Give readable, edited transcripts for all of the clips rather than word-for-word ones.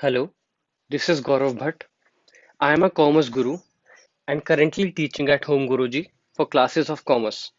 Hello, this is Gaurav Bhatt. I am a commerce guru and currently teaching at Home Guruji for classes of commerce.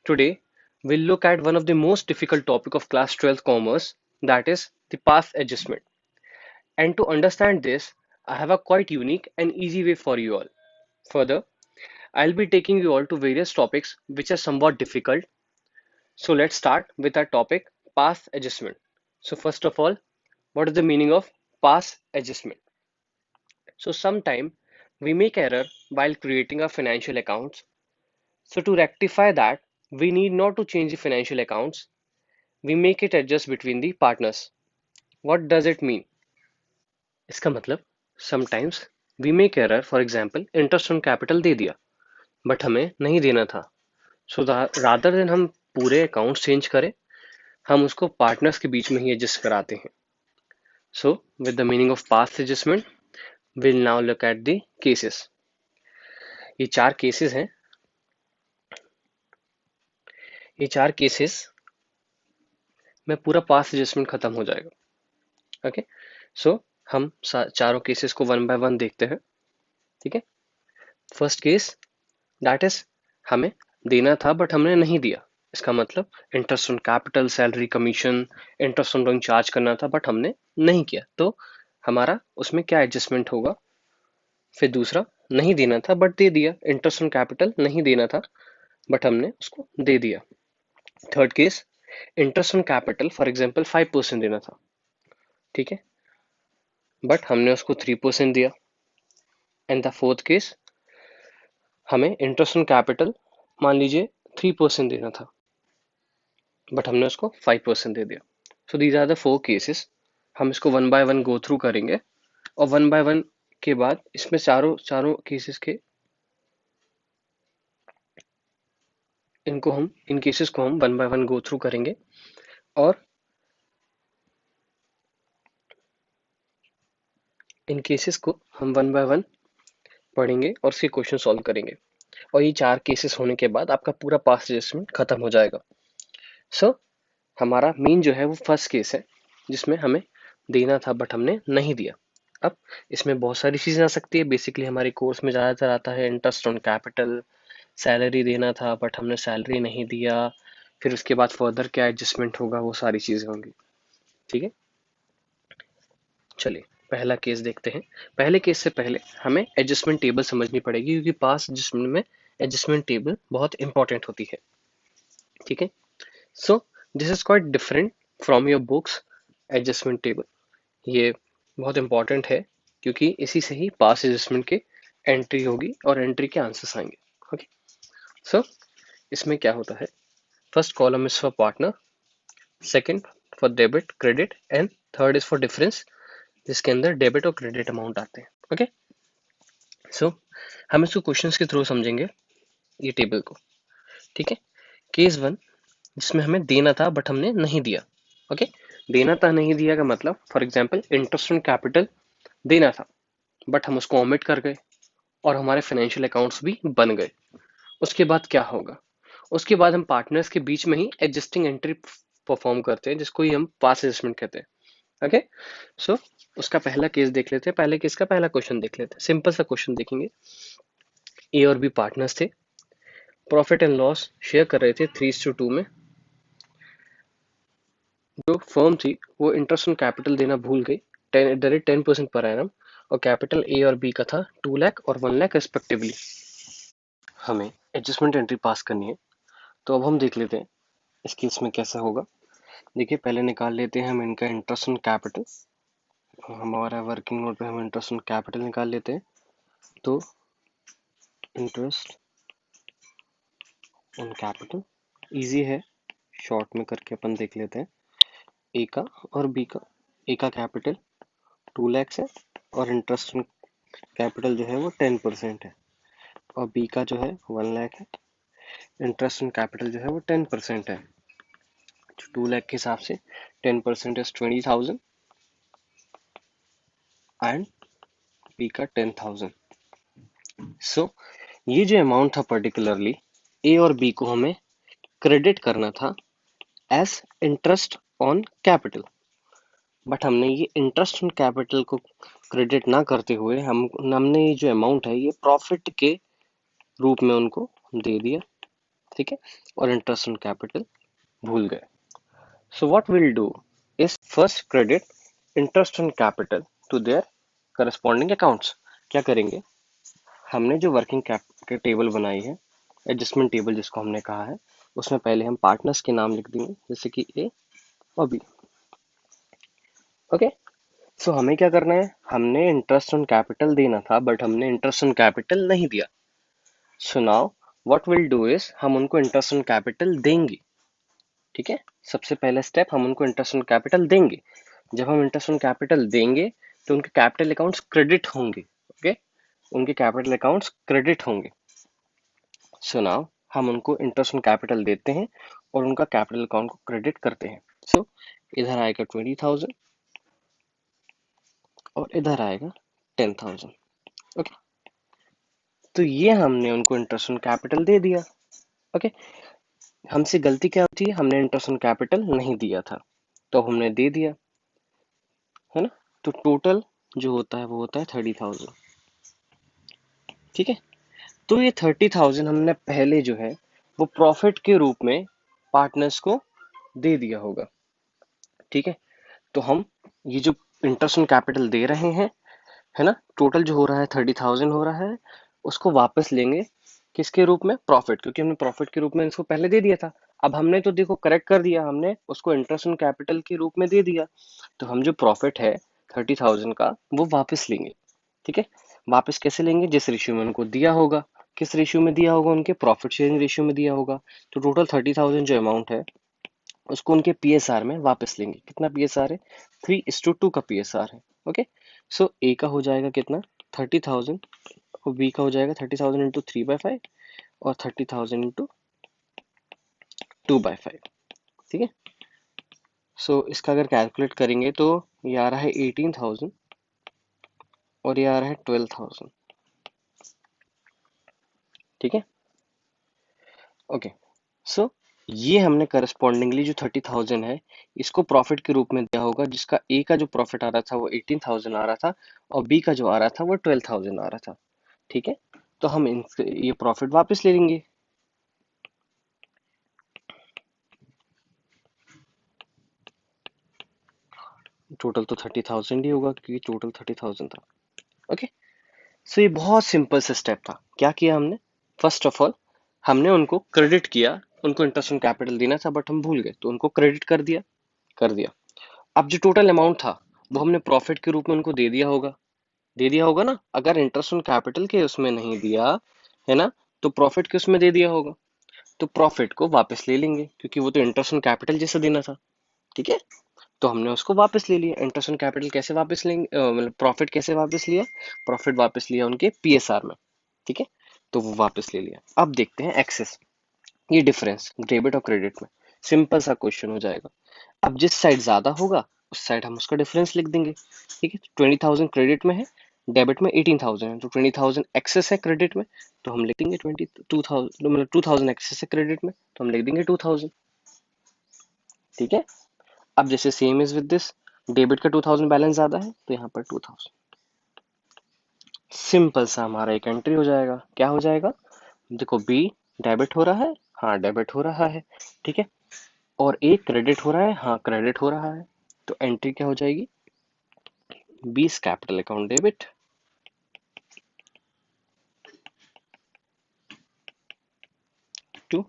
Today, we'll look at one of the most difficult topic of class 12th commerce, that is the path adjustment. And to understand this, I have a quite unique and easy way for you all. Further, I'll be taking you all to various topics which are somewhat difficult. So let's start with our topic, path adjustment. So first of all, what is the meaning of path adjustment? So sometime we make error while creating our financial accounts. So to rectify that, we need not to change the financial accounts. We make it adjust between the partners. What does it mean? इसका मतलब sometimes we make error, for example, interest on capital दे दिया, but हमें नहीं देना था. So rather than हम पूरे accounts change करें, हम उसको partners के बीच में ही adjust कराते हैं. So with the meaning of path adjustment, we'll now look at the cases. ये चार cases हैं. ये चार cases में पूरा पास्ट एडजस्टमेंट खत्म हो जाएगा. ओके, सो हम चारों केसेस को वन बाय वन देखते हैं. ठीक है. फर्स्ट केस, दैट इज हमें देना था बट हमने नहीं दिया. इसका मतलब interest on capital, salary, commission, interest on loan charge करना था बट हमने नहीं किया, तो हमारा उसमें क्या एडजस्टमेंट होगा. फिर दूसरा, नहीं देना था बट दे दिया. इंटरेस्ट ऑन कैपिटल नहीं देना था बट हमने उसको दे दिया. Third case, interest on capital for example 5% देना था. ठीक है, बट हमने उसको 3% दिया. एंड द फोर्थ केस, हमें इंटरेस्ट ऑन कैपिटल मान लीजिए 3% देना था बट हमने उसको 5% दे दिया. So these are the four cases. हम इसको one by one go through करेंगे और वन बाय वन के बाद इसमें चारों चारों केसेस के इन केसेस को हम one by one go through करेंगे और इन केसेस को हम वन बाय वन पढ़ेंगे और उसके क्वेश्चन सॉल्व करेंगे. और ये चार केसेस होने के बाद आपका पूरा पास्ट एडजस्टमेंट खत्म हो जाएगा. सो हमारा मेन जो है वो फर्स्ट केस है जिसमें हमें देना था बट हमने नहीं दिया. अब इसमें बहुत सारी चीजें आ सकती है. बेसिकली हमारे कोर्स में ज्यादातर आता है इंटरेस्ट ऑन कैपिटल, सैलरी देना था बट हमने सैलरी नहीं दिया, फिर उसके बाद फर्दर क्या एडजस्टमेंट होगा, वो सारी चीजें होंगी. ठीक है, चलिए पहला केस देखते हैं. पहले केस से पहले हमें एडजस्टमेंट टेबल समझनी पड़ेगी क्योंकि पास एडजस्टमेंट में एडजस्टमेंट टेबल बहुत इंपॉर्टेंट होती है. ठीक है, so this is quite different from your books. Adjustment table ये बहुत इंपॉर्टेंट है क्योंकि इसी से ही पास एडजस्टमेंट के एंट्री होगी और एंट्री के आंसर्स आएंगे. ओके, सो इसमें क्या होता है, first column is for partner, second for debit credit and third is for difference जिसके अंदर डेबिट और क्रेडिट अमाउंट आते हैं. ओके, सो हम इसको क्वेश्चंस के थ्रू समझेंगे ये टेबल को. ठीक है, केस वन जिसमें हमें देना था बट हमने नहीं दिया. ओके, देना था नहीं दिया का मतलब for example interest on capital देना था बट हम उसको ओमिट कर गए और हमारे फाइनेंशियल अकाउंट्स भी बन गए. उसके बाद क्या होगा, उसके बाद हम पार्टनर्स के बीच में ही एडजस्टिंग एंट्री परफॉर्म करते हैं जिसको ही हम पास एडजस्टमेंट कहते हैं. ओके, सो उसका पहला केस देख लेते हैं. पहले केस का पहला क्वेश्चन देख लेते हैं. सिंपल सा क्वेश्चन देखेंगे. ए और बी पार्टनर्स थे, प्रॉफिट एंड लॉस शेयर कर रहे थे 3:2 में. जो फर्म थी वो इंटरेस्ट ऑन कैपिटल देना भूल गई, डायरेक्ट 10% पर एनम, और कैपिटल ए और बी का था 2 लाख और 1 लाख रेस्पेक्टिवली. हमें एडजस्टमेंट एंट्री पास करनी है, तो अब हम देख लेते हैं इस केस में कैसा होगा. देखिए पहले निकाल लेते हैं हम इनका इंटरेस्ट ऑन कैपिटल. हमारा वर्किंग नोट पे हम इंटरेस्ट ऑन कैपिटल निकाल लेते हैं. तो इंटरेस्ट ऑन कैपिटल इजी है, शॉर्ट में करके अपन देख लेते हैं. ए का और बी का, ए का कैपिटल 2 lakhs है और इंटरेस्ट ऑन कैपिटल जो है वो 10% है, और बी का जो है 1 लाख है, इंटरेस्ट ऑन कैपिटल जो है वो 10% है. 2 लाख के हिसाब से 10% इज 20,000 एंड बी का 10,000. सो ये जो अमाउंट था पर्टिकुलरली ए और बी को हमें क्रेडिट करना था as interest on capital. But हमने ये इंटरेस्ट ऑन कैपिटल को क्रेडिट ना करते हुए हमने ये जो अमाउंट है ये प्रॉफिट के रूप में उनको दे दिया, ठीक है, और इंटरेस्ट ऑन कैपिटल भूल गए। So what will do is first credit interest on capital to their corresponding accounts. क्या करेंगे, हमने जो वर्किंग कैपिटल टेबल बनाई है, एडजस्टमेंट टेबल जिसको हमने कहा है, उसमें पहले हम पार्टनर्स के नाम लिख देंगे जैसे कि ए और बी। ओके, सो हमें क्या करना है, हमने इंटरेस्ट ऑन कैपिटल देना था बट हमने इंटरेस्ट ऑन कैपिटल नहीं दिया। So now what will do is हम उनको इंटरेस्ट ऑन कैपिटल देंगे, ठीक है। सबसे पहला स्टेप, हम उनको इंटरेस्ट ऑन कैपिटल देंगे। जब हम इंटरेस्ट ऑन कैपिटल देंगे तो उनके कैपिटल अकाउंट्स क्रेडिट होंगे। ओके, उनके कैपिटल अकाउंट्स क्रेडिट होंगे। सो नाउ हम उनको इंटरेस्ट ऑन कैपिटल देते हैं और उनका कैपिटल अकाउंट को क्रेडिट करते हैं। सो इधर आएगा 20,000 और इधर आएगा 10,000। ओके, तो ये हमने उनको इंटरेस्ट ऑन कैपिटल दे दिया। ओके, हमसे गलती क्या होती है, हमने इंटरेस्ट ऑन कैपिटल नहीं दिया था, तो हमने दे दिया, है ना। तो टोटल जो होता है वो होता है 30,000, ठीक है। तो ये 30,000 हमने पहले जो है वो प्रॉफिट के रूप में पार्टनर्स को दे दिया होगा, ठीक है। तो हम ये जो इंटरेस्ट ऑन कैपिटल दे रहे हैं, है ना, टोटल जो हो रहा है 30,000 हो रहा है, उसको वापस लेंगे किसके रूप में, प्रॉफिट, क्योंकि हमने प्रॉफिट के रूप में इसको पहले दे दिया था। अब हमने तो देखो करेक्ट कर दिया, हमने उसको इंटरेस्ट ऑन कैपिटल के रूप में दे दिया, तो हम जो प्रॉफिट है 30,000 का वो वापस लेंगे, ठीक है। वापस कैसे लेंगे, जिस रेशियो में उनको दिया होगा। किस रेशियो में दिया होगा, उनके प्रॉफिट शेयरिंग रेशियो में दिया होगा। तो टोटल 30,000 जो अमाउंट है उसको उनके पीएसआर में वापस लेंगे। कितना पीएसआर है, 3:2 का पीएसआर है। ओके, सो ए का हो जाएगा कितना, 30,000, और बी का हो जाएगा 30,000 इंटू 3/5 और 30,000 इंटू 2/5, ठीक है। सो इसका अगर कैलकुलेट करेंगे तो ये आ रहा है 18,000 और ये आ रहा है 12,000, ठीक है। ओके, सो ये हमने करस्पॉन्डिंगली जो 30,000 है इसको प्रॉफिट के रूप में दिया होगा, जिसका ए का जो प्रॉफिट आ रहा था वो 18,000 आ रहा था और बी का जो आ रहा था वो 12,000 आ रहा था, ठीक है। तो हम ये प्रॉफिट वापस ले लेंगे। टोटल तो 30,000 ही होगा क्योंकि टोटल 30,000 था। ओके, सो ये बहुत सिंपल सा स्टेप था। क्या किया हमने, फर्स्ट ऑफ ऑल हमने उनको क्रेडिट किया, उनको इंटरेस्ट ऑन कैपिटल देना था बट हम भूल गए तो उनको क्रेडिट कर दिया। अब जो टोटल अमाउंट था वो हमने प्रॉफिट के रूप में उनको दे दिया होगा ना। अगर इंटरेस्ट ऑन कैपिटल के उसमें नहीं दिया, है ना, तो प्रॉफिट के उसमें दे दिया होगा। तो प्रॉफिट को वापस ले लेंगे क्योंकि वो तो इंटरेस्ट ऑन कैपिटल जैसा देना था, ठीक है। तो हमने उसको वापस ले लिया। इंटरेस्ट ऑन कैपिटल कैसे वापस लेंगे, मतलब प्रॉफिट कैसे वापस लिया, प्रॉफिट वापस लिया उनके पीएसआर में, ठीक है। तो वो वापस ले लिया। अब देखते हैं एक्सेस, ये डिफरेंस डेबिट और क्रेडिट में। सिंपल सा क्वेश्चन हो जाएगा। अब जिस साइड ज्यादा होगा उस साइड हम उसका डिफरेंस लिख देंगे, ठीक है। 20,000 क्रेडिट में है, डेबिट में 18,000 है, तो 20,000 एक्सेस है क्रेडिट में, तो हम लिख देंगे 22,000, मतलब 2,000 एक्सेस है क्रेडिट में तो हम लिख देंगे 2,000, ठीक है। अब जैसे same is with this, debit का 2,000 बैलेंस ज्यादा है तो यहाँ पर 2,000। सिंपल सा हमारा एक एंट्री हो जाएगा। क्या हो जाएगा, देखो बी डेबिट हो रहा है, हाँ डेबिट हो रहा है, ठीक है, और ए क्रेडिट हो रहा है, हाँ क्रेडिट हो रहा है। तो एंट्री क्या हो जाएगी, B's capital account debit to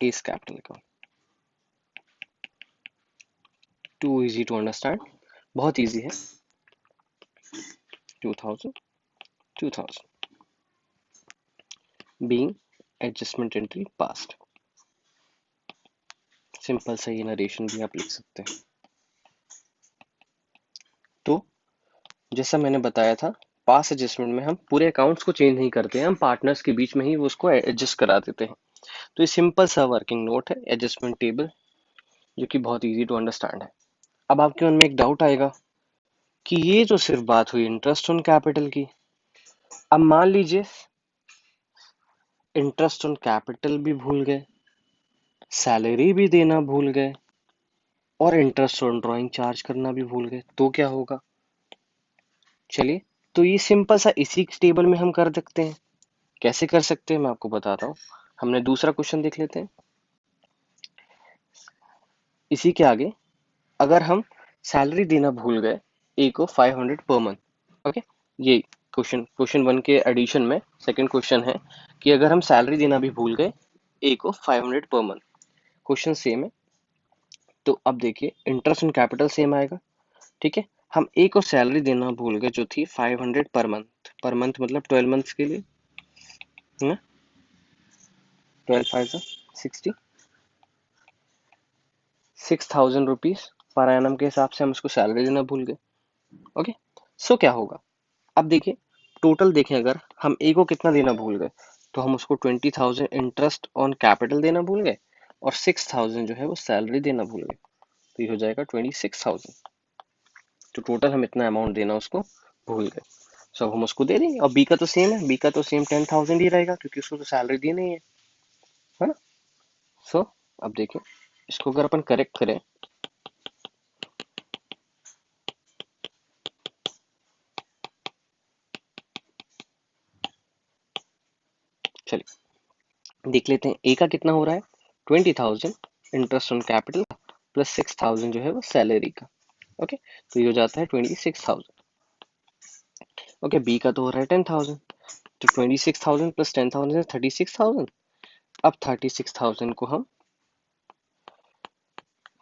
A's capital account. Too easy to understand, बहुत इजी है। 2,000 2,000 being adjustment entry passed. Simple सा ये नरेशन भी आप लिख सकते हैं। तो जैसा मैंने बताया था, पास एडजस्टमेंट में हम पूरे अकाउंट्स को चेंज नहीं करते हैं, हम पार्टनर्स के बीच में ही वो उसको एडजस्ट करा देते हैं। तो ये सिंपल सा वर्किंग नोट है, एडजस्टमेंट टेबल, जो कि बहुत इजी टू अंडरस्टैंड है। अब आपके मन में एक डाउट आएगा कि ये जो सिर्फ बात हुई इंटरेस्ट ऑन कैपिटल की, अब मान लीजिए इंटरेस्ट ऑन कैपिटल भी भूल गए, सैलरी भी देना भूल गए, और इंटरेस्ट ऑन ड्राइंग चार्ज करना भी भूल गए तो क्या होगा? चलिए, तो ये सिंपल सा इसी टेबल में हम कर सकते हैं। कैसे कर सकते हैं मैं आपको बताता हूँ। हमने दूसरा क्वेश्चन देख लेते हैं। इसी के आगे अगर हम सैलरी देना भूल गए ए को 500 पर मंथ, ओके, ये क्वेश्चन वन के एडिशन में सेकंड क्वेश्चन है कि अगर हम सैलरी देना भी भूल गए ए को 500 पर मंथ, क्वेश्चन सेम है। तो अब देखिए इंटरेस्ट ऑन कैपिटल सेम आएगा, ठीक है। हम ए को सैलरी देना भूल गए जो थी 500 पर मंथ मतलब 12 मंथ्स के लिए, है ना। 12 फाइव 60, 6,000 रुपीज पर एनम के हिसाब से हम उसको सैलरी देना भूल गए। ओके, सो क्या होगा? अब देखिए टोटल देखें, अगर हम ए को कितना देना भूल गए तो हम उसको 20,000 इंटरेस्ट ऑन कैपिटल देना भूल गए और 6,000 जो है वो सैलरी देना भूल गए, तो ये हो जाएगा 26,000। तो टोटल हम इतना अमाउंट देना उसको भूल गए। सो हम उसको दे देंगे। और बी का तो सेम है, बी का तो सेम 10,000 ही रहेगा क्योंकि उसको तो सैलरी दी नहीं है ना। सो अब देखिए इसको अगर अपन करेक्ट करें, चलिए देख लेते हैं। ए का कितना हो रहा है? 20,000 इंटरेस्ट ऑन कैपिटल प्लस 6,000 जो है वो सैलरी का। ओके, तो ये हो जाता है 26,000। ओके, बी का तो हो रहा है 10,000, तो 26,000 प्लस 10,000 36,000। अब 36,000 को हम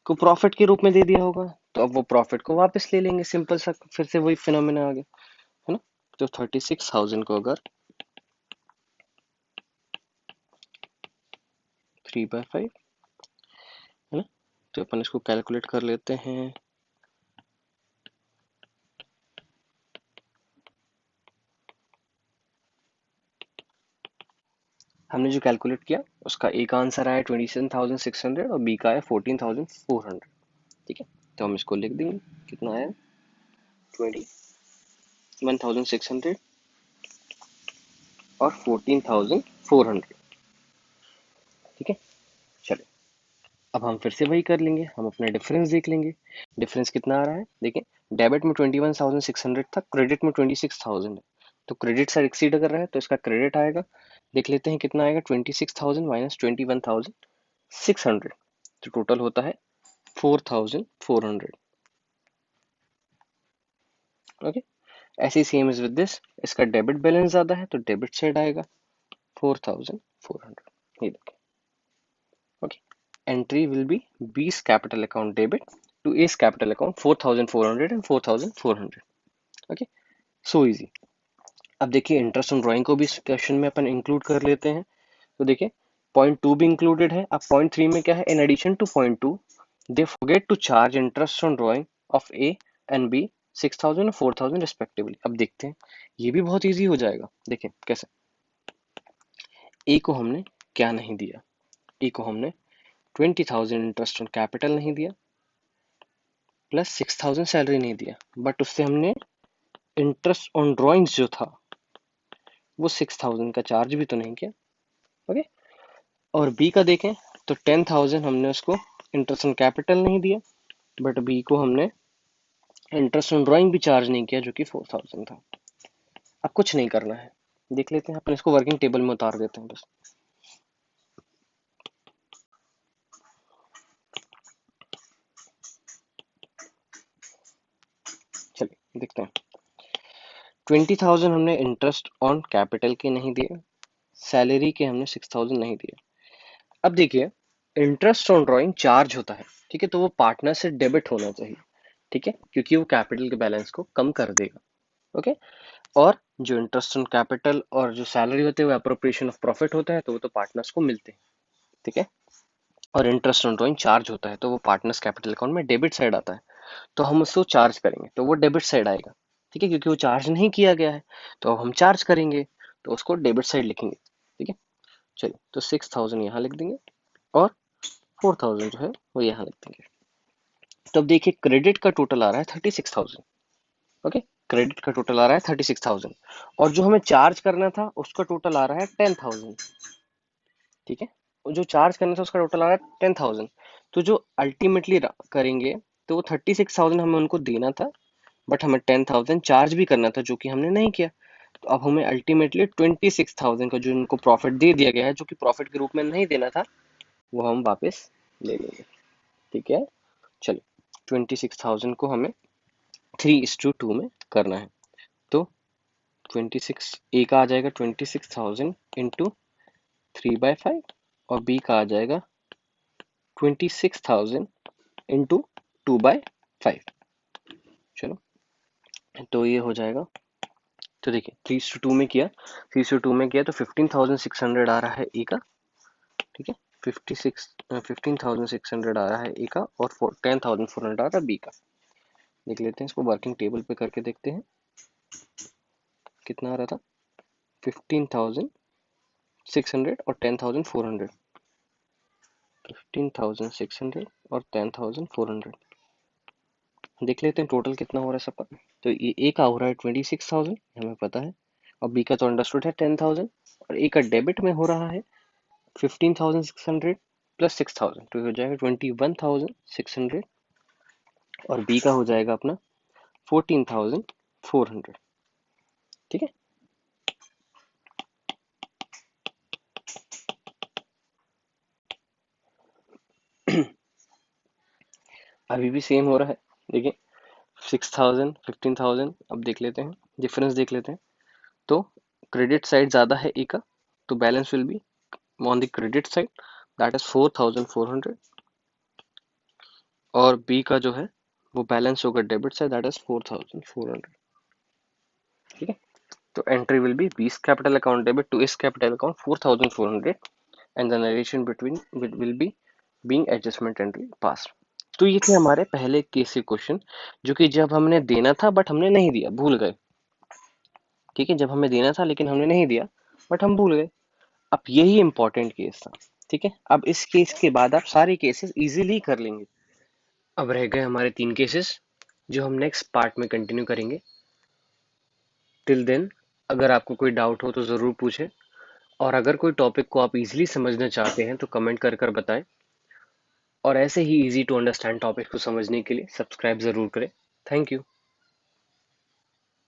को प्रॉफिट के रूप में दे दिया होगा, तो अब वो प्रॉफिट को वापस ले लेंगे। सिंपल सा फिर से वही फिनोमेना आ गया, है ना। तो 36,000 को अगर 3/5, है ना, तो अपन इसको कैलकुलेट कर लेते हैं। हमने जो कैलकुलेट किया उसका ए का आंसर आया 27,600 और बी का आया 14,400, ठीक है। तो हम इसको लिख देंगे, कितना आया 21,600 और 14,400, ठीक है। चलिए अब हम फिर से वही कर लेंगे, हम अपना डिफरेंस देख लेंगे। डिफरेंस कितना आ रहा है देखें, डेबिट में 21,600 था, क्रेडिट में 26,000 है। तो क्रेडिट साइड एक्सीड अगर रहा है तो इसका क्रेडिट आएगा। देख लेते हैं कितना आएगा, 26,000 माइनस 21,600, तो टोटल होता है 4,400। ओके, ऐसे ही सेम इज विद दिस, इसका डेबिट बैलेंस ज्यादा है तो डेबिट साइड आएगा 4,400, ये देखिए। Okay, entry will be B's capital account debit to A's capital account 4,400 and 4,400। Okay, so easy. अब देखिए इंटरेस्ट ऑन ड्राइंग को भी इस क्वेश्चन में अपन इंक्लूड कर लेते हैं। तो देखिए पॉइंट टू भी इंक्लूडेड है। अब पॉइंट थ्री में क्या है, in addition to point two they forget to charge interest on drawing of a and b 6,000 और 4,000 रिस्पेक्टिवली। अब देखते हैं, ये भी बहुत इजी हो जाएगा। देखिए कैसे, ए को हमने क्या नहीं दिया, ए को हमने 20,000 इंटरेस्ट ऑन कैपिटल नहीं दिया प्लस 6,000 सैलरी नहीं दिया, बट उससे हमने इंटरेस्ट ऑन ड्रॉइंग्स जो था वो 6,000 का चार्ज भी तो नहीं किया। ओके, और बी का देखें तो 10,000 हमने उसको इंटरेस्ट ऑन कैपिटल नहीं दिया, बट बी को हमने इंटरेस्ट ऑन ड्राइंग भी चार्ज नहीं किया जो कि 4,000 था। अब कुछ नहीं करना है, देख लेते हैं अपन इसको वर्किंग टेबल में उतार देते हैं बस। चलिए देखते हैं, 20,000 हमने इंटरेस्ट ऑन कैपिटल के नहीं दिए, सैलरी के हमने 6,000 नहीं दिए। अब देखिए इंटरेस्ट ऑन ड्राइंग चार्ज होता है, ठीक है, तो वो पार्टनर से डेबिट होना चाहिए, ठीक है, क्योंकि वो कैपिटल के बैलेंस को कम कर देगा। ओके, और जो इंटरेस्ट ऑन कैपिटल और जो सैलरी होते हैं वो अप्रोप्रिएशन ऑफ प्रॉफिट होता है, तो वो तो पार्टनर्स को मिलते हैं, ठीक है। और इंटरेस्ट ऑन ड्राइंग चार्ज होता है तो वो पार्टनर्स कैपिटल अकाउंट में डेबिट साइड आता है, तो हम उसको चार्ज करेंगे तो वो डेबिट साइड आएगा, ठीक है, क्योंकि वो चार्ज नहीं किया गया है। तो अब हम चार्ज करेंगे तो उसको डेबिट साइड लिखेंगे, ठीक है। चलिए तो 6,000 यहाँ लिख देंगे और 4,000 जो है वो यहाँ लिख देंगे। तो अब देखिए क्रेडिट का टोटल आ रहा है 36,000। ओके, क्रेडिट का टोटल आ रहा है 36,000 और जो हमें चार्ज करना था उसका टोटल आ रहा है 10,000, ठीक है। और जो चार्ज करना था उसका टोटल आ रहा है 10,000, तो जो अल्टीमेटली करेंगे, तो वो 36,000 हमें उनको देना था, बट हमें 10,000 चार्ज भी करना था, जो कि हमने नहीं किया। तो अब हमें अल्टीमेटली 26,000 का जो उनको प्रॉफिट दे दिया गया है, जो कि प्रॉफिट के रूप में नहीं देना था, वो हम वापस ले लेंगे। ठीक है, चलिए 26,000 को हमें 3:2 में करना है। तो 26 ए का आ जाएगा 26,000 इंटू 3/5, और बी का आ जाएगा 26,000 इंटू 2/5। चलो, तो ये हो जाएगा। तो देखिए 3:2 में किया, 3:2 में किया तो 15,600 आ रहा है ए का। ठीक है, 15,600 आ रहा है ए का, और 10,400 आ रहा है बी का। देख लेते हैं इसको, वर्किंग टेबल पे करके देखते हैं कितना आ रहा था। 15,600 और 10,400, 15,600 और 10,400। देख लेते हैं टोटल कितना हो रहा है सबका। तो ये ए का हो रहा है 26,000, हमें पता है, और बी का तो अंडरस्टूड है 10,000, और ए का डेबिट में हो रहा है 15,600 प्लस 6,000, तो ये हो जाएगा 21,600, और बी का हो जाएगा अपना 14,400। ठीक है, अभी भी सेम हो रहा है। देखिए 6,000 15,000, अब देख लेते हैं डिफरेंस, देख लेते हैं। तो क्रेडिट साइड ज़्यादा है ए का, तो balance will be on the credit side, that is 4,400, और बी का जो है वो बैलेंस होगा डेबिट साइड, दैट इज 4,400। ठीक है, तो एंट्री विल बी बीस कैपिटल अकाउंट डेबिट टू इस capital account 4,400, and the narration between will be being adjustment entry pass. तो ये थे हमारे पहले केस के क्वेश्चन, जो कि जब हमने देना था बट हमने नहीं दिया, भूल गए। ठीक है, जब हमें देना था लेकिन हमने नहीं दिया, बट हम भूल गए। अब यही इंपॉर्टेंट केस था। ठीक है, अब इस केस के बाद आप सारे केसेस इजीली कर लेंगे। अब रह गए हमारे 3 केसेस, जो हम नेक्स्ट पार्ट में कंटिन्यू करेंगे। टिल देन, अगर आपको कोई डाउट हो तो ज़रूर पूछें, और अगर कोई टॉपिक को आप इजीली समझना चाहते हैं तो कमेंट कर कर बताएं, और ऐसे ही इजी टू अंडरस्टैंड टॉपिक को समझने के लिए सब्सक्राइब ज़रूर करें। Thank you.